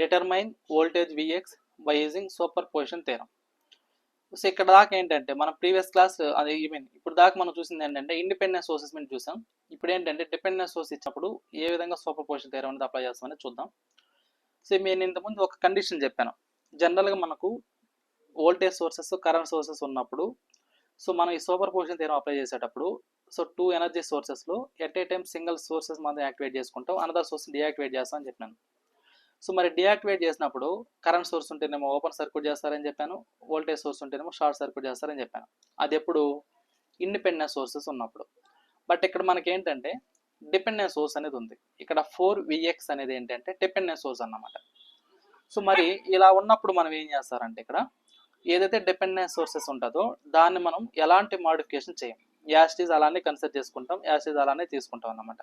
Determine voltage vx by using super position theorem. So ఇక్కడ దాకా ఏంటంటే మనం ప్రీవియస్ క్లాస్ అది ఇప్పుడు దాకా మనం చూసింది ఏంటంటే ఇండిపెండెంట్ సోర్సెస్ మీద చూసాం. ఇప్పుడు ఏంటంటే డిపెండెంట్ సోర్స్ ఇచ్చినప్పుడు ఏ విధంగా సూపర్ పొజిషన్ థియరం అనేది అప్లై చేస్తామని చూద్దాం. సో నేను ఇంతకుముందు ఒక కండిషన్ చెప్పాను. జనరల్గా మనకు వోల్టేజ్ సోర్సెస్ కరెంట్ సోర్సెస్ ఉన్నప్పుడు సో మనం ఈ సూపర్ పొజిషన్ థియరం అప్లై చేసేటప్పుడు సో 2 ఎనర్జీ సోర్సెస్లో at a time single sources మాత్రం యాక్టివేట్ చేసుకుంటాం, అనదర్ సోర్స్ డియాక్టివేట్ చేస్తాం అని చెప్పాను. సో మరి డియాక్టివేట్ చేసినప్పుడు కరెంట్ సోర్స్ ఉంటేనేమో ఓపెన్ సర్క్యూట్ చేస్తారని చెప్పాను, వోల్టేజ్ సోర్స్ ఉంటేనేమో షార్ట్ సర్క్యూట్ చేస్తారని చెప్పాను. అది ఎప్పుడు ఇండిపెండెంట్ సోర్సెస్ ఉన్నప్పుడు. బట్ ఇక్కడ మనకి ఏంటంటే డిపెండెంట్ సోర్స్ అనేది ఉంది. ఇక్కడ 4Vx అనేది ఏంటంటే డిపెండెంట్ సోర్స్ అన్నమాట. సో మరి ఇలా ఉన్నప్పుడు మనం ఏం చేస్తారంటే ఇక్కడ ఏదైతే డిపెండెంట్ సోర్సెస్ ఉంటుందో దాన్ని మనం ఎలాంటి మాడిఫికేషన్ చేయం, యాస్టీజ్ అలానే కన్సిడర్ చేసుకుంటాం, యాస్టీజ్ అలానే తీసుకుంటాం అన్నమాట.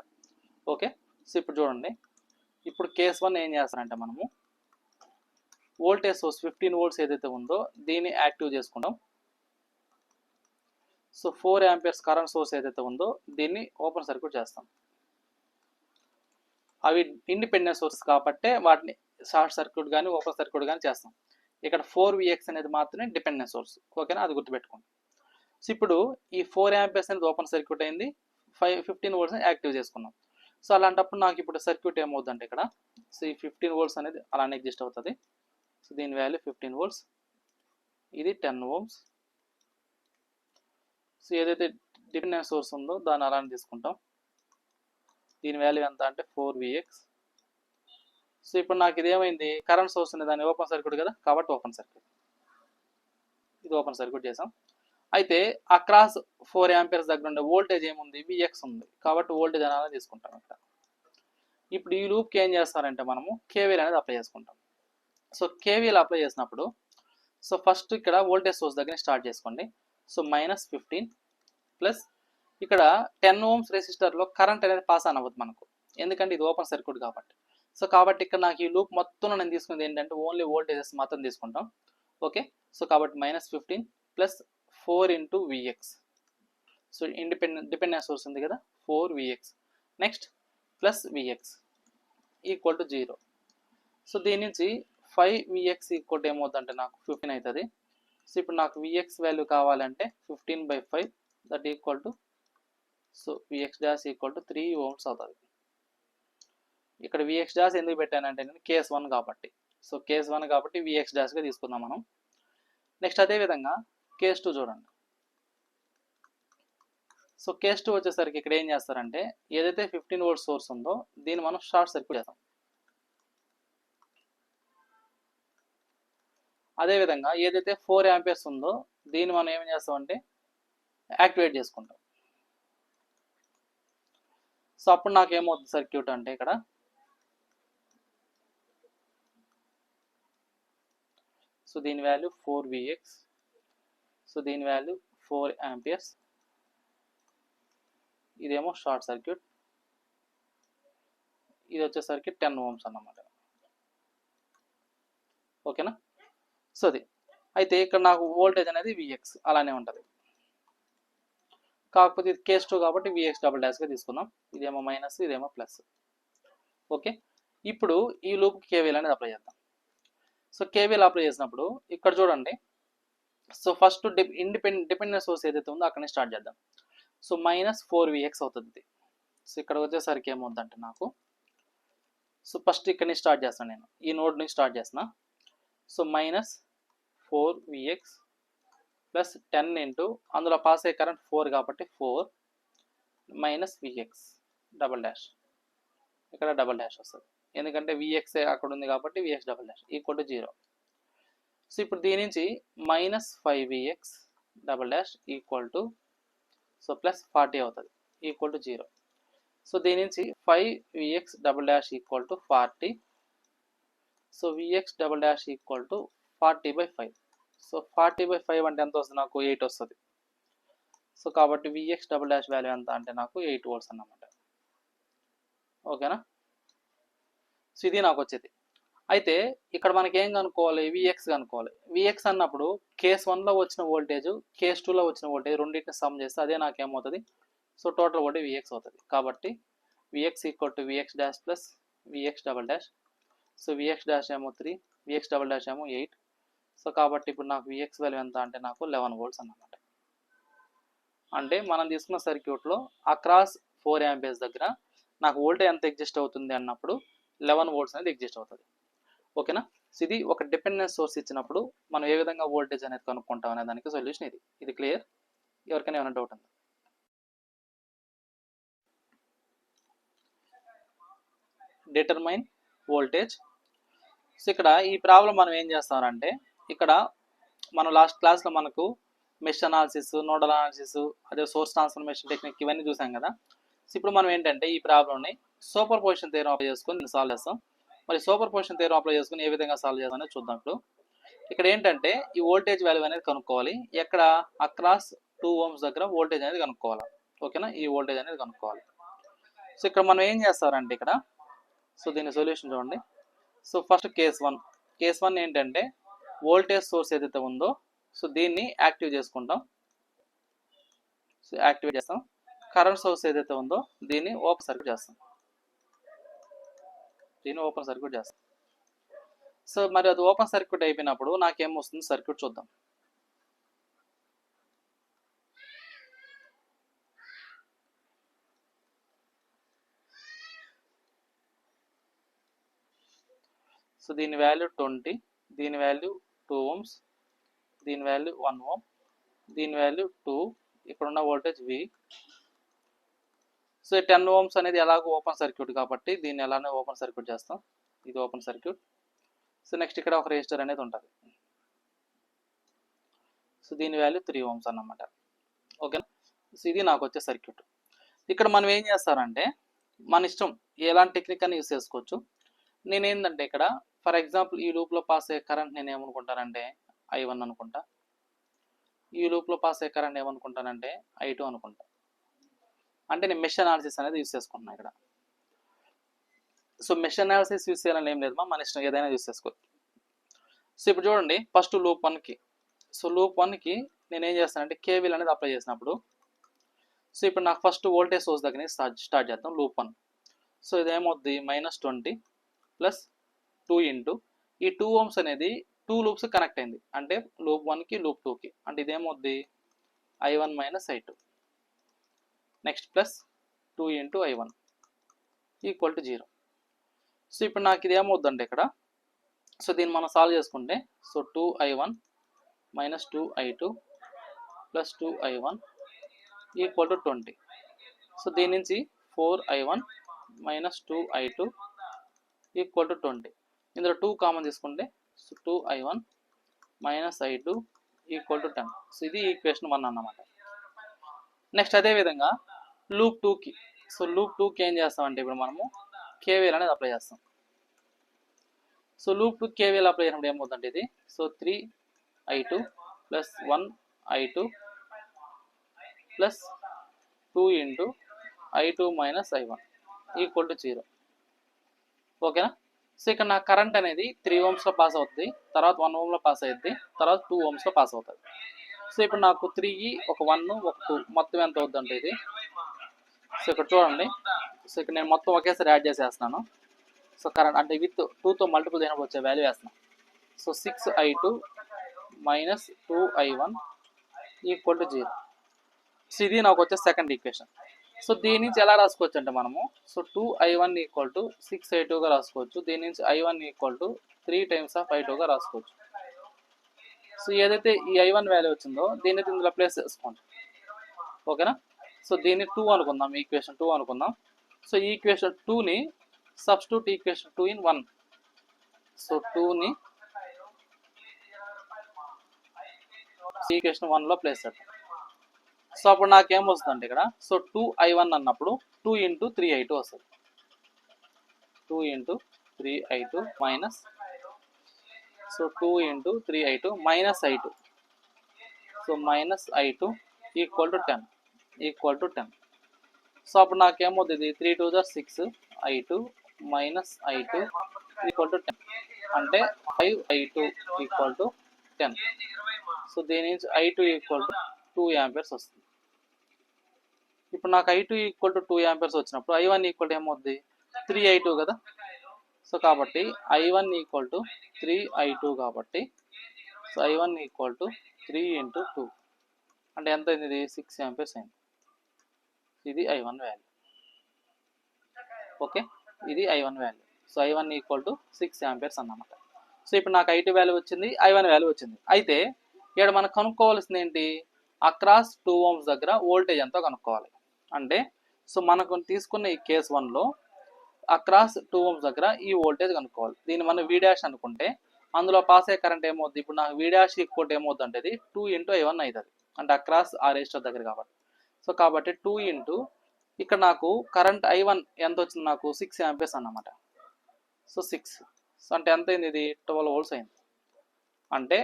ఓకే, సో ఇప్పుడు చూడండి, ఇప్పుడు కేస్ 1 ఏం చేస్తారంటే మనము వోల్టేజ్ సోర్స్ 15 వోల్ట్స్ ఏదైతే ఉందో దీన్ని యాక్టివ్ చేసుకుంటాం. సో 4 ఆంపియర్స్ కరెంట్ సోర్స్ ఏదైతే ఉందో దీన్ని ఓపెన్ సర్క్యూట్ చేస్తాం. అవి ఇండిపెండెంట్ సోర్స్ కాబట్టి వాటిని షార్ట్ సర్క్యూట్ కానీ ఓపెన్ సర్క్యూట్ కానీ చేస్తాం. ఇక్కడ 4Vx అనేది మాత్రమే డిపెండెంట్ సోర్స్. ఓకేనా, అది గుర్తుపెట్టుకోండి. సో ఇప్పుడు ఈ 4 ఆంపియర్స్ అనేది ఓపెన్ సర్క్యూట్ అయింది, 15 వోల్ట్స్ యాక్టివ్ చేసుకున్నాం. సో అలాంటప్పుడు నాకు ఇప్పుడు సర్క్యూట్ ఏమవుతుందంటే ఇక్కడ సో ఈ 15 వోల్ట్స్ అనేది అలానే ఎగ్జిస్ట్ అవుతుంది. సో దీని వాల్యూ 15 వోల్ట్స్, ఇది 10 ఓమ్స్. సో ఏదైతే డిపెండెంట్ సోర్స్ ఉందో దాన్ని అలానే తీసుకుంటాం. దీని వాల్యూ ఎంత అంటే 4Vx. సో ఇప్పుడు నాకు ఇది ఏమైంది, కరెంట్ సోర్స్ ఉంది, దాన్ని ఓపెన్ సర్క్యూట్ కదా కాబట్టి ఓపెన్ సర్క్యూట్, ఇది ఓపెన్ సర్క్యూట్ చేసాం. అయితే అక్రాస్ 4 ఆంపియర్స్ దగ్గర ఉండే వోల్టేజ్ ఏముంది, Vx ఉంది కాబట్టి వోల్టేజ్ అనేది తీసుకుంటాం ఇక్కడ. ఇప్పుడు ఈ లూప్కి ఏం చేస్తారంటే మనము కేవీఎల్ అనేది అప్లై చేసుకుంటాం. సో కేవీఎల్ అప్లై చేసినప్పుడు సో ఫస్ట్ ఇక్కడ వోల్టేజ్ సోర్స్ దగ్గర స్టార్ట్ చేసుకోండి. సో -15 ప్లస్ ఇక్కడ 10 ఓమ్స్ రెసిస్టర్లో కరెంట్ అనేది పాస్ అనవద్దు మనకు, ఎందుకంటే ఇది ఓపెన్ సర్క్యూట్ కాబట్టి. సో కాబట్టి ఇక్కడ నాకు ఈ లూప్ మొత్తం నేను తీసుకునేది ఏంటంటే ఓన్లీ వోల్టేజెస్ మాత్రం తీసుకుంటాం. ఓకే, సో కాబట్టి -15 plus 4 into Vx. So dependent source ఉంది కదా 4Vx, next plus Vx equal to 0. So దీని నుంచి 5Vx ఈక్వల్ టు ఏమవుతుందంటే నాకు 15 అవుతుంది. సో ఇప్పుడు నాకు Vx వాల్యూ కావాలంటే 15/5 that equal to so Vx dash equal to 3 ohms అవుతుంది. ఇక్కడ Vx డాష్ ఎందుకు పెట్టానంటే నేను కేస్ 1 కాబట్టి, సో కేస్ 1 కాబట్టి Vx డాష్గా తీసుకుందాం మనం. నెక్స్ట్ అదేవిధంగా కేస్ 2 చూడండి. సో కేస్ 2 వచ్చేసరికి ఇక్కడ ఏం చేస్తారంటే ఏదైతే 15 వోల్ట్ సోర్స్ ఉందో దీన్ని మనం షార్ట్ సర్క్యూట్ చేస్తాం. అదేవిధంగా ఏదైతే 4 ఆంపియర్స్ ఉందో దీన్ని మనం ఏం చేస్తామంటే యాక్టివేట్ చేసుకుంటాం. సో అప్పుడు నాకు ఏమవుతుంది సర్క్యూట్ అంటే ఇక్కడ సో దీని వాల్యూ 4Vx, సో దీని వాల్యూ 4 ఆంపియర్స్, ఇదేమో షార్ట్ సర్క్యూట్, ఇది వచ్చేసరికి 10 ఓమ్స్ అన్నమాట. ఓకేనా, సో అది అయితే ఇక్కడ నాకు వోల్టేజ్ అనేది Vx అలానే ఉంటుంది, కాకపోతే ఇది కేస్ 2 కాబట్టి Vx డబుల్ డాష్గా తీసుకుందాం. ఇదేమో మైనస్, ఇదేమో ప్లస్. ఓకే, ఇప్పుడు ఈ లూప్ కేవీఎల్ అనేది అప్లై చేద్దాం. సో కేవీఎల్ అప్లై చేసినప్పుడు ఇక్కడ చూడండి, సో ఫస్ట్ డిపెండెంట్ సోర్స్ ఏదైతే ఉందో అక్కడనే స్టార్ట్ చేద్దాం. సో -4Vx అవుతుంది. సో ఇక్కడ వచ్చేసరికి ఏమవుతుందంటే నాకు సో ఫస్ట్ ఇక్కడ నుంచి స్టార్ట్ చేస్తాను, నేను ఈ నోడ్ నుంచి స్టార్ట్ చేస్తున్నా. సో -4Vx ప్లస్ 10 ఇంటూ అందులో పాస్ అయ్యే కరెంట్ 4 కాబట్టి 4 -Vx డబల్ డాష్, ఇక్కడ డబల్ డాష్ వస్తుంది ఎందుకంటే Vx అక్కడ ఉంది కాబట్టి Vx double dash equal to 0. So ఇప్పుడు దీని నుంచి -5Vx double dash equal to so plus 40 అవుతుంది ఈక్వల్ టు 0. సో దీని నుంచి 5Vx double dash equal to 40. So Vx double dash equal to 40/5. So 40/5 అంటే ఎంత వస్తుంది నాకు 8 వస్తుంది. సో కాబట్టి Vx డబల్ డాష్ వాల్యూ ఎంత అంటే నాకు 8 వోల్ట్స్ అన్నమాట. ఓకేనా, సో ఇది నాకు వచ్చేది. అయితే ఇక్కడ మనకి ఏం కనుక్కోవాలి, Vx కనుక్కోవాలి. Vx అన్నప్పుడు కేస్ 1లో వచ్చిన వోల్టేజ్ కేస్ 2లో వచ్చిన వోల్టేజ్ రెండింటిని సమ్ చేస్తే అదే నాకు ఏమవుతుంది, సో టోటల్ వోల్టేజ్ Vx అవుతుంది. కాబట్టి Vx equal to Vx dash plus Vx double dash. So vx dash ఏమో 3, విఎక్స్ డబల్ డాష్ ఏమో 8. సో కాబట్టి ఇప్పుడు నాకు విఎక్స్ వాల్యూ ఎంత అంటే నాకు 11 వోల్ట్స్ అన్నమాట. అంటే మనం తీసుకున్న సర్క్యూట్లో అక్రాస్ 4 యాంపియర్స్ దగ్గర నాకు వోల్టేజ్ ఎంత ఎగ్జిస్ట్ అవుతుంది అన్నప్పుడు 11 వోల్ట్స్ అనేది ఎగ్జిస్ట్ అవుతుంది. ఓకేనా. సో ఇది ఒక డిపెండెన్స్ సోర్స్ ఇచ్చినప్పుడు మనం ఏ విధంగా వోల్టేజ్ అనేది కనుక్కుంటాం అనే దానికి సొల్యూషన్ ఇది క్లియర్. ఎవరికైనా ఏమైనా డౌట్ ఉందా? Determine voltage. సో ఇక్కడ ఈ ప్రాబ్లం మనం ఏం చేస్తామంటే, ఇక్కడ మనం లాస్ట్ క్లాస్లో మనకు మెష్ అనాలిసిస్, నోడల్ అనాలిసిస్, అదే సోర్స్ ట్రాన్స్ఫర్మేషన్ టెక్నిక్ ఇవన్నీ చూసాం కదా. సో ఇప్పుడు మనం ఏంటంటే ఈ ప్రాబ్లమ్ని సూపర్ పొజిషన్ థియరం అప్లై చేసుకొని సాల్వ్ చేస్తాం. మరి సూపర్ పొజిషన్ థియరం అప్లై చేసుకుని ఏ విధంగా సాల్వ్ చేస్తామని చూద్దాం. ఇప్పుడు ఇక్కడ ఏంటంటే ఈ వోల్టేజ్ వాల్యూ అనేది కనుక్కోవాలి. ఎక్కడ అక్రాస్ 2 ohms దగ్గర వోల్టేజ్ అనేది కనుక్కోవాలి. ఓకేనా, ఈ వోల్టేజ్ అనేది కనుక్కోవాలి. సో ఇక్కడ మనం ఏం చేస్తారంటే ఇక్కడ, సో దీని సొల్యూషన్ చూడండి. సో ఫస్ట్ కేస్ వన్ ఏంటంటే వోల్టేజ్ సోర్స్ ఏదైతే ఉందో సో దీన్ని యాక్టివ్ చేసుకుంటాం. సో యాక్టివేట్ చేస్తాం. కరెంట్ సోర్స్ ఏదైతే ఉందో దీన్ని ఓపెన్ సర్క్యూట్ చేస్తాం. సో మరి అది ఓపెన్ సర్క్యూట్ అయిపోయినప్పుడు నాకేం వస్తుంది సర్క్యూట్ చూద్దాం. సో దీని వాల్యూ 20, దీని వాల్యూ 2 ohms, దీని వాల్యూ 1 ohm, దీని వాల్యూ 2, ఇక్కడున్న వోల్టేజ్ V. సో 10 ohms అనేది ఎలాగో ఓపెన్ సర్క్యూట్ కాబట్టి దీన్ని ఎలానే ఓపెన్ సర్క్యూట్ చేస్తాం. ఇది ఓపెన్ సర్క్యూట్. సో నెక్స్ట్ ఇక్కడ ఒక రెసిస్టర్ అనేది ఉంటుంది. సో దీని వాల్యూ 3 ohms అన్నమాట. ఓకేనా. సో ఇది నాకు వచ్చే సర్క్యూట్. ఇక్కడ మనం ఏం చేస్తారంటే మన ఇష్టం ఎలాంటి టెక్నిక్ అని యూస్ చేసుకోవచ్చు. నేనేంటంటే ఇక్కడ ఫర్ ఎగ్జాంపుల్ ఈ లూప్లో పాస్ అయ్యే కరెంట్ నేను ఏమనుకుంటానంటే I1 అనుకుంటా. ఈ లూప్లో పాస్ అయ్యే కరెంట్ ఏమనుకుంటానంటే I2 అనుకుంటా. అంటే నేను మెష్ అనాలిసిస్ అనేది యూస్ చేసుకుంటున్నాను ఇక్కడ. సో మెష్ అనాలిసిస్ యూస్ చేయాలని ఏం లేదు, మన ఇష్టం ఏదైనా యూస్ చేసుకోవచ్చు. సో ఇప్పుడు చూడండి ఫస్ట్ లూప్ 1కి. సో లూప్ 1కి నేను ఏం చేస్తానంటే కేవీఎల్ అనేది అప్లై చేసినప్పుడు, సో ఇప్పుడు నాకు ఫస్ట్ వోల్టేజ్ సోర్స్ దగ్గర స్టార్ట్ చేద్దాం. లూప్ 1. సో ఇదేమవుద్ది -20 ప్లస్ 2 ఇంటూ ఈ 2 ohms అనేది 2 లూప్స్ కనెక్ట్ అయింది. అంటే లూప్ 1కి లూప్ 2కి. అంటే ఇదేమవుద్ది I1 minus I2 next plus 2 into I1 equal to 0. So ఇప్పుడు నాకు ఇది ఏమవుద్దంటే ఇక్కడ, సో దీన్ని మనం సాల్వ్ చేసుకుంటే so 2I1 minus 2I2 plus 2I1 equal to 20. So దీని నుంచి 4I1 minus 2I2 equal to 20. ఇందులో 2 కామన్ తీసుకుంటే so 2I1 minus I2 equal to 10. So ఇది ఈక్వేషన్ 1 అన్నమాట. నెక్స్ట్ అదేవిధంగా లూప్ 2కి. సో లూప్ 2కి ఏం చేస్తామంటే ఇప్పుడు మనము కేవీఎల్ అనేది అప్లై చేస్తాం. సో లూప్ 2 కేవీఎల్ అప్లై చేసినప్పుడు ఏమవుతుందంటే ఇది so 3I2 plus 1I2 plus 2 into I2 minus I1 equal to 0. ఓకేనా. సో ఇక్కడ నా కరెంట్ అనేది 3 ohmsలో పాస్ అవుతుంది, తర్వాత 1 ohmలో పాస్ అవుతుంది, తర్వాత 2 ohmsలో పాస్ అవుతుంది. సో ఇప్పుడు నాకు 3 ఒక 1 ఒక 2 మొత్తం ఎంత అవుతుందంటే ఇది, సో ఇక్కడ చూడండి. సో ఇక్కడ నేను మొత్తం ఒకేసారి యాడ్ చేసేస్తున్నాను. సో కరెంట్ అంటే విత్ 2తో మల్టిపుల్ అయినప్పుడు వచ్చే వాల్యూ వేస్తున్నాను. So 6I2 minus 2I1 equal to 0. So ఇది నాకు వచ్చే సెకండ్ ఈక్వేషన్. సో దీని నుంచి ఎలా రాసుకోవచ్చు అంటే మనము సో 2I1 ఈక్వల్ టు 6I2గా రాసుకోవచ్చు. దీని నుంచి I1 equal to 3 times of I2గా రాసుకోవచ్చు. సో ఏదైతే ఈ I1 వాల్యూ వచ్చిందో దీన్ని ఇందులో ప్లేస్ చేసుకోండి. ఓకేనా. సో దీన్ని 2 అనుకుందాం, ఈక్వేషన్ 2 అనుకుందాం. సో ఈ ఈక్వేషన్ 2ని సబ్స్టిట్యూట్ ఈక్వేషన్ 2 in 1. సో 2ని ఈక్వేషన్ 1లో ప్లేస్ చేద్దాం. సో అప్పుడు నాకేం వస్తుందంటే ఇక్కడ సో 2I1 అన్నప్పుడు 2 ఇంటూ 3I2 వస్తుంది. 2 into 3I2 minus so 2 into 3I2 minus I2. So minus I2 equal to 10. So అప్పుడు నాకేమవుతుంది 3 2 6 I2 minus I2 equal to 10. అంటే 5I2 ఈక్వల్ టు 10. సో దీని నుంచి I2 ఈక్వల్ టు 2 యాంపియర్స్ వస్తుంది. ఇప్పుడు నాకు I2 equal to 2 amperes వచ్చినప్పుడు I1 equal to ఏమవుద్ది 3I2 కదా. సో కాబట్టి I1 ఈక్వల్ టు 3I2 కాబట్టి so I1 equal to 3 into 2 అంటే ఎంత అయింది? ఇది 6 ఆంపియర్స్ అయింది. ఇది I1 వాల్యూ. ఓకే, ఇది I1 value. So I1 equal to 6 amperes అన్నమాట. సో ఇప్పుడు నాకు I2 వాల్యూ వచ్చింది, I1 వాల్యూ వచ్చింది. అయితే ఇక్కడ మనం కనుక్కోవాల్సింది ఏంటి? అక్రాస్ 2 ohms దగ్గర వోల్టేజ్ ఎంతో కనుక్కోవాలి. అంటే సో మనకు తీసుకున్న ఈ కేస్ 1లో అక్రాస్ 2 ohms దగ్గర ఈ వోల్టేజ్ కనుక్కోవాలి. దీన్ని మనం V డాష్ అనుకుంటే అందులో పాస్ అయ్యే కరెంట్ ఏమవుద్ది? ఇప్పుడు నాకు V డాష్ ఈక్వల్ ఏమవుద్ది అంటే ఇది 2 ఇంటూ I1 అవుతుంది, అంటే అక్రాస్ ఆ రెసిస్టర్ దగ్గర కాబట్టి. సో కాబట్టి 2 ఇంటూ ఇక్కడ నాకు కరెంట్ I1 ఎంత వచ్చింది? నాకు 6 ఆంపియర్స్ అన్నమాట. సో 6 సో అంటే ఎంత అయింది? ఇది 12 volts అయింది. అంటే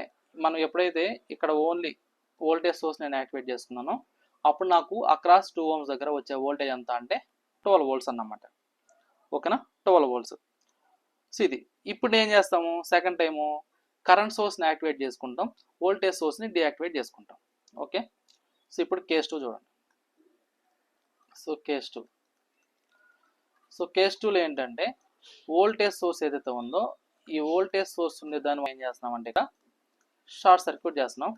మనం ఎప్పుడైతే ఇక్కడ ఓన్లీ వోల్టేజ్ సోర్స్ నేను యాక్టివేట్ చేసుకున్నానో అప్పుడు నాకు అక్రాస్ 2 ohms దగ్గర వచ్చే వోల్టేజ్ ఎంత అంటే 12 volts అన్నమాట. ఓకేనా, 12 volts. సో ఇది ఇప్పుడు ఏం చేస్తాము? సెకండ్ టైము కరెంట్ సోర్స్ని యాక్టివేట్ చేసుకుంటాం, వోల్టేజ్ సోర్స్ని డియాక్టివేట్ చేసుకుంటాం. ఓకే, సో ఇప్పుడు కేస్ 2 చూడండి. సో కేస్ 2, సో కేస్ 2లో ఏంటంటే వోల్టేజ్ సోర్స్ ఏదైతే ఉందో ఈ వోల్టేజ్ సోర్స్ ఉండే దాన్ని ఏం చేస్తున్నామంటే ఇక్కడ షార్ట్ సర్క్యూట్ చేస్తున్నాం.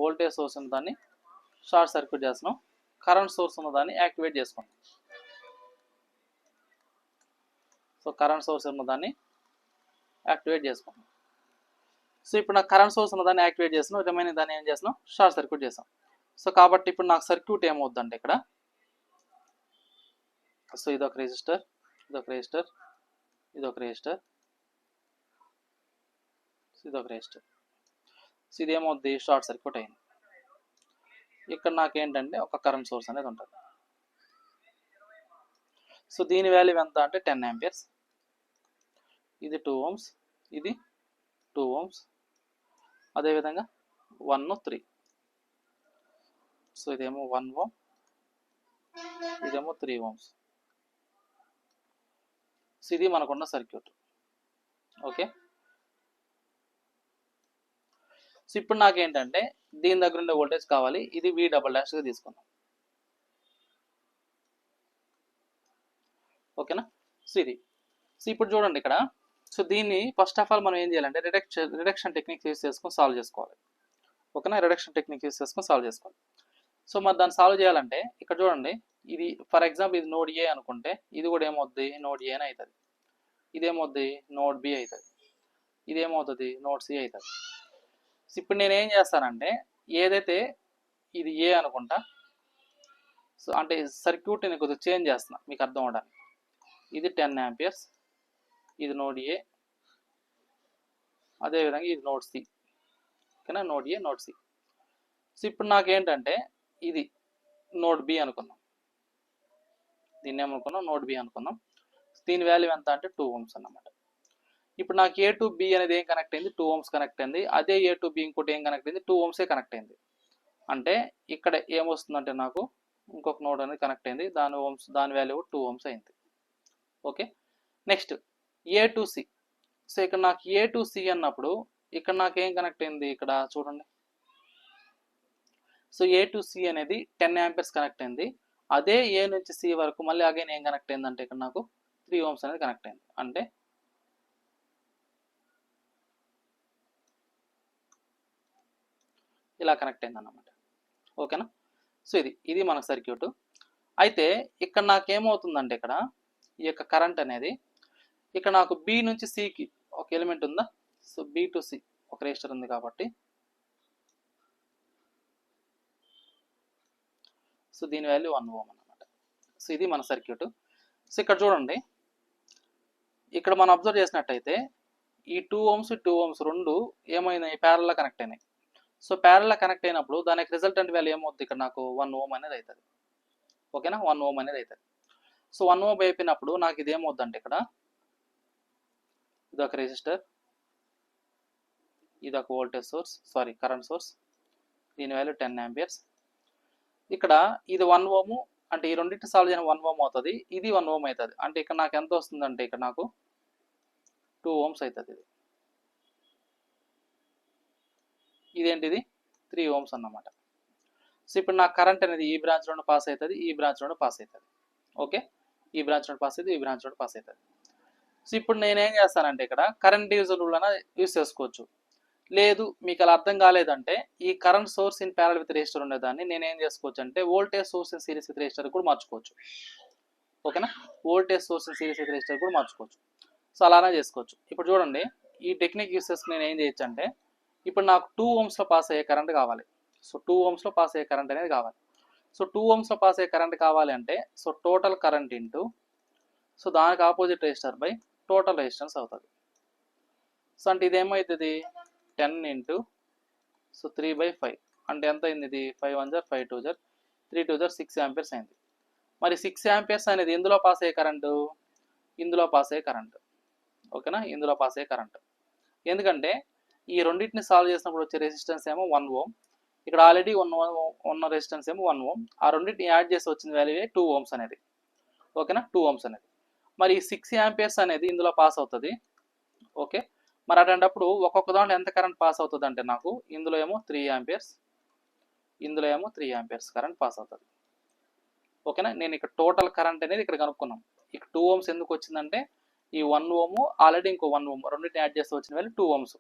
వోల్టేజ్ సోర్స్ ఉన్న దాన్ని షార్ట్ సర్క్యూట్ చేస్తున్నాం, కరెంట్ సోర్స్ ఉన్న దాన్ని యాక్టివేట్ చేసుకుంటాం. సో కరెంట్ సోర్స్ ఉన్న దాన్ని యాక్టివేట్ చేసుకుంటాం. సో ఇప్పుడు నాకు కరెంట్ సోర్స్ ఉన్న దాన్ని యాక్టివేట్ చేస్తున్నాం, రిమైనింగ్ దాన్ని ఏం చేస్తున్నాం? షార్ట్ సర్క్యూట్ చేస్తాం. సో కాబట్టి ఇప్పుడు నాకు సర్క్యూట్ ఏమవుద్దంటే ఇక్కడ సో ఇదొక రెసిస్టర్, ఇదొక రెసిస్టర్, ఇదొక రెసిస్టర్, ఇదొక రెసిస్టర్. సో ఇదేమవుద్ది? షార్ట్ సర్క్యూట్ అయింది. ఇక్కడ నాకేంటంటే ఒక కరెంట్ సోర్స్ అనేది ఉంటుంది. సో దీని వాల్యూ ఎంత అంటే 10 ఆంపియర్స్. ఇది 2 ohms, ఇది 2 ohms, అదేవిధంగా 1, 3. సో ఇదేమో 1 ohm, ఇదేమో 3 ohms. సో ఇది మనకున్న సర్క్యూట్. ఓకే, సో ఇప్పుడు నాకేంటంటే దీని దగ్గర ఉండే వోల్టేజ్ కావాలి, ఇది V డబల్ డాష్గా తీసుకుందాం. ఓకేనా, సో ఇది. సో ఇప్పుడు చూడండి ఇక్కడ, సో దీన్ని ఫస్ట్ ఆఫ్ ఆల్ మనం ఏం చేయాలంటే రిడక్షన్ టెక్నిక్ యూస్ చేసుకొని సాల్వ్ చేసుకోవాలి. ఓకేనా, రిడక్షన్ టెక్నిక్ యూస్ చేసుకొని సాల్వ్ చేసుకోవాలి. సో మరి దాన్ని సాల్వ్ చేయాలంటే ఇక్కడ చూడండి, ఇది ఫర్ ఎగ్జాంపుల్ ఇది నోడ్ ఏ అనుకుంటే ఇది కూడా ఏమవుద్ది? నోడ్ ఏ అని అవుతుంది. ఇదేమవుద్ది? నోడ్ బి అవుతుంది. ఇదేమవుతుంది? నోడ్ సి అవుతుంది. సో ఇప్పుడు నేను ఏం చేస్తానంటే ఏదైతే ఇది ఏ అనుకుంటా, సో అంటే సర్క్యూట్ నేను కొద్దిగా చేంజ్ చేస్తున్నా మీకు అర్థం అవడానికి. ఇది 10 ఆంపియర్స్, ఇది నోడ్ ఏ, అదేవిధంగా ఇది నోడ్ సి. ఓకేనా, నోడ్ ఏ, నోడ్ సి. సో ఇప్పుడు నాకేంటంటే ఇది నోడ్ బి అనుకుందాం, దీన్ని ఏమనుకున్నాం? నోడ్ బి అనుకుందాం. దీని వాల్యూ ఎంత అంటే 2 ohms అన్నమాట. ఇప్పుడు నాకు ఏ టు బి అనేది ఏం కనెక్ట్ అయింది? 2 ohms కనెక్ట్ అయింది. అదే ఏ టు బి ఇంకోటి ఏం కనెక్ట్ అయింది? 2 ohms కనెక్ట్ అయింది. అంటే ఇక్కడ ఏమొస్తుందంటే నాకు ఇంకొక నోడ్ అనేది కనెక్ట్ అయింది, దాని వాల్యూ 2 ohms అయింది. Okay, next A to C. So ఇక్కడ నాకు ఏ టు సి అన్నప్పుడు ఇక్కడ నాకు ఏం కనెక్ట్ అయింది? ఇక్కడ చూడండి, సో ఏ టు సి అనేది 10 ఆంపియర్స్ కనెక్ట్ అయింది. అదే ఏ నుంచి సి వరకు మళ్ళీ అగైన్ ఏం కనెక్ట్ అయిందంటే ఇక్కడ నాకు 3 ohms అనేది కనెక్ట్ అయింది. అంటే ఇలా కనెక్ట్ అయింది అన్నమాట. ఓకేనా, సో ఇది మన సర్క్యూట్. అయితే ఇక్కడ నాకేమవుతుందంటే ఇక్కడ ఈ యొక్క కరెంట్ అనేది ఇక్కడ నాకు బి నుంచి సికి ఒక ఎలిమెంట్ ఉందా? సో బి టు సి ఒక రెసిస్టర్ ఉంది కాబట్టి సో దీని వాల్యూ 1 ohm అన్నమాట. సో ఇది మన సర్క్యూట్. సో ఇక్కడ చూడండి, ఇక్కడ మనం అబ్జర్వ్ చేసినట్టయితే ఈ 2 ohms 2 ohms రెండు ఏమైనాయి? ప్యారల్గా కనెక్ట్ అయినాయి. సో ప్యారల్గా కనెక్ట్ అయినప్పుడు దానికి రిజల్టెంట్ వాల్యూ ఏమవుతుంది? ఇక్కడ నాకు 1 ohm అనేది అవుతుంది. ఓకేనా, 1 ohm అనేది అవుతుంది. సో 1 ohm అయిపోయినప్పుడు నాకు ఇది ఏమవుద్దంటే ఇక్కడ ఇదొక రెసిస్టర్, ఇదొక voltage source, sorry current source, దీని వాల్యూ 10 ఆంపియర్స్. ఇక్కడ ఇది 1 ohm, అంటే ఈ రెండింటి సాల్వ్ చేయడం 1 ohm అవుతుంది, ఇది 1 ohm అవుతుంది. అంటే ఇక్కడ నాకు ఎంత వస్తుందంటే ఇక్కడ నాకు 2 ohms అవుతుంది. ఇదేంటిది? 3 ohms అన్నమాట. సో ఇప్పుడు నాకు కరెంట్ అనేది ఈ బ్రాంచ్లోనే పాస్ అవుతుంది, ఈ బ్రాంచ్లోనే పాస్ అవుతుంది. ఓకే, ఈ బ్రాంచ్ నుండి పాస్ అవుతుంది, ఈ బ్రాంచ్ నుండి పాస్ అవుతుంది. సో ఇప్పుడు నేనేం చేస్తానంటే ఇక్కడ కరెంట్ డివిజన్ రూల్ అన్న యూస్ చేసుకోవచ్చు. లేదు మీకు అలా అర్థం కాలేదంటే ఈ current source in parallel with resistor ఉండేదాన్ని నేనేం చేసుకోవచ్చు అంటే voltage source in series with resistor కూడా మార్చుకోవచ్చు. ఓకేనా, voltage source in series with resistor కూడా మార్చుకోవచ్చు. సో అలానే చేసుకోవచ్చు. ఇప్పుడు చూడండి ఈ టెక్నిక్ యూస్ చేసుకుని నేను ఏం చేయొచ్చు అంటే ఇప్పుడు నాకు 2 ohmsలో పాస్ అయ్యే కరెంట్ కావాలి. సో 2 ohmsలో పాస్ అయ్యే కరెంట్ అనేది కావాలి. సో 2 ohmsలో పాస్ అయ్యే కరెంట్ కావాలి అంటే so total current into so దానికి opposite resistor by total resistance అవుతుంది. సో అంటే ఇదేమవుతుంది 10 ఇంటూ సో 3/5 అంటే ఎంత అయింది ఇది 5 1 జర్ 5 2 జర్ 3 2 జర్ 6 ఆంపియర్స్ అయింది. మరి 6 ఆంపియర్స్ అనేది ఎందులో పాస్ అయ్యే కరెంటు, ఇందులో పాస్ అయ్యే కరెంటు. ఓకేనా, ఇందులో పాస్ అయ్యే కరెంటు. ఎందుకంటే ఈ రెండింటిని సాల్వ్ చేసినప్పుడు వచ్చే రెసిస్టెన్స్ ఏమో 1 ohm, ఇక్కడ ఆల్రెడీ ఉన్న రెసిస్టెన్స్ ఏమో 1 ohm, ఆ రెండింటిని యాడ్ చేసి వచ్చిన వాల్యూ 2 ohms అనేది. ఓకేనా, 2 ohms అనేది. మరి 6 ఆంపియర్స్ అనేది ఇందులో పాస్ అవుతుంది. ఓకే, మరి అటువంటిప్పుడు ఒక్కొక్క దాంట్లో ఎంత కరెంట్ పాస్ అవుతుంది అంటే నాకు ఇందులో ఏమో 3 ఆంపియర్స్, ఇందులో ఏమో 3 ఆంపియర్స్ కరెంట్ పాస్ అవుతుంది. ఓకేనా, నేను ఇక్కడ టోటల్ కరెంట్ అనేది ఇక్కడ కనుక్కున్నాం. ఇక్కడ 2 ohms ఎందుకు వచ్చిందంటే ఈ 1 ohm ఆల్రెడీ ఇంకో 1 ohm రెండింటిని యాడ్ చేసి వచ్చిన వాల్యూ 2 ohms.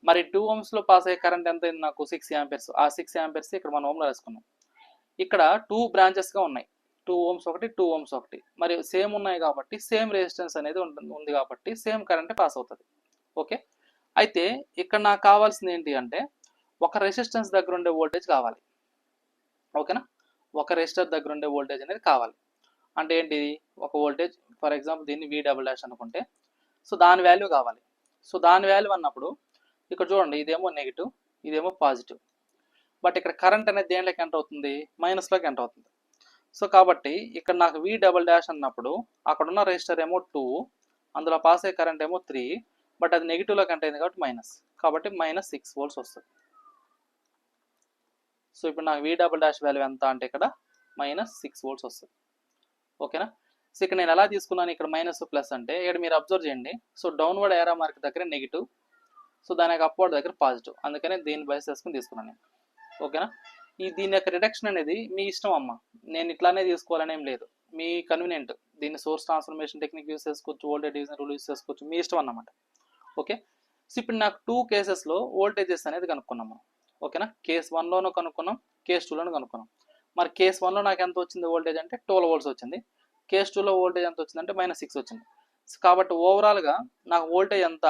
మరి 2 ohmsలో పాస్ అయ్యే కరెంట్ ఎంత అయింది నాకు 6 ఆంపియర్స్. ఆ 6 ఆంపియర్స్ ఇక్కడ 1 ohmలో వేసుకున్నాం. ఇక్కడ 2 బ్రాంచెస్గా ఉన్నాయి, 2 ohms ఒకటి 2 ohms ఒకటి, మరి సేమ్ ఉన్నాయి కాబట్టి సేమ్ రెసిస్టెన్స్ అనేది ఉంది కాబట్టి సేమ్ కరెంట్ పాస్ అవుతుంది. ఓకే, అయితే ఇక్కడ నాకు కావాల్సింది ఏంటి అంటే ఒక రెసిస్టెన్స్ దగ్గర ఉండే వోల్టేజ్ కావాలి. ఓకేనా, ఒక రెసిస్టర్ దగ్గర ఉండే వోల్టేజ్ అనేది కావాలి. అంటే ఏంటి, ఒక వోల్టేజ్ ఫర్ ఎగ్జాంపుల్ దీన్ని V" అనుకుంటే సో దాని వాల్యూ కావాలి. సో దాని వాల్యూ అన్నప్పుడు ఇక్కడ చూడండి ఇదేమో నెగిటివ్, ఇదేమో పాజిటివ్, బట్ ఇక్కడ కరెంట్ అనేది దేంట్లోకి ఎంటర్ అవుతుంది, మైనస్లోకి ఎంటర్ అవుతుంది. సో కాబట్టి ఇక్కడ నాకు V" అన్నప్పుడు అక్కడ ఉన్న రెసిస్టర్ ఏమో 2, అందులో పాస్ అయ్యే కరెంట్ ఏమో 3, బట్ అది నెగిటివ్లోకి ఎంటర్ అయింది కాబట్టి మైనస్, కాబట్టి -6 volts వస్తుంది. సో ఇప్పుడు నాకు V" వాల్యూ ఎంత అంటే ఇక్కడ -6 volts వస్తుంది. ఓకేనా, సో ఇక్కడ నేను ఎలా తీసుకున్నాను, ఇక్కడ మైనస్ ప్లస్ అంటే ఇక్కడ మీరు అబ్జర్వ్ చేయండి. సో డౌన్వర్డ్ ఏరో మార్క్ దగ్గర నెగిటివ్, సో దానికి అప్వర్డ్ దగ్గర పాజిటివ్, అందుకనే దీన్ని బేస్ చేసుకుని తీసుకున్నాను నేను. ఓకేనా, దీని యొక్క రిడక్షన్ అనేది మీ ఇష్టం అమ్మ, నేను ఇట్లానే తీసుకోవాలని ఏం లేదు, మీ కన్వీనియంట్. దీన్ని సోర్స్ ట్రాన్స్ఫర్మేషన్ టెక్నిక్ యూస్ చేసుకోవచ్చు, వోల్టేజ్ డివిజన్ రూల్ యూస్ చేసుకోవచ్చు, మీ ఇష్టం అన్నమాట. ఓకే, సో ఇప్పుడు నాకు 2 కేసెస్లో వోల్టేజెస్ అనేది కనుక్కున్నాము. ఓకేనా, కేస్ 1లోనూ కనుక్కున్నాం, కేస్ 2లోనూ కనుక్కున్నాం. మరి కేస్ 1లో నాకు ఎంత వచ్చింది వోల్టేజ్ అంటే 12 volts వచ్చింది. కేస్ 2లో వోల్టేజ్ ఎంత వచ్చిందంటే -6 వచ్చింది. కాబట్టి ఓవరాల్గా నాకు వోల్టేజ్ ఎంత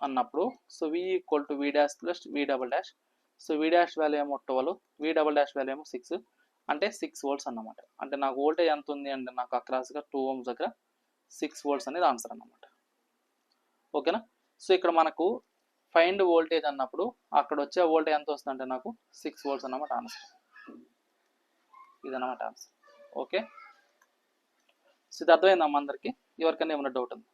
అన్నప్పుడు so V = V' + V". So V' value ఏమో 12, V" వాల్యూ ఏమో 6, అంటే 6 volts అన్నమాట. అంటే నాకు వోల్టేజ్ ఎంత ఉంది అంటే నాకు అక్రాస్గా 2 ohms దగ్గర 6 volts అనేది ఆన్సర్ అన్నమాట. ఓకేనా, సో ఇక్కడ మనకు ఫైండ్ వోల్టేజ్ అన్నప్పుడు అక్కడ వచ్చే వోల్టేజ్ ఎంత వస్తుందంటే నాకు 6 volts అన్నమాట ఆన్సర్. ఇదన్నమాట ఆన్సర్. ఓకే, సో ఇది అర్థమైందమ్మా అందరికీ? ఎవరికైనా ఏమైనా డౌట్ ఉంది?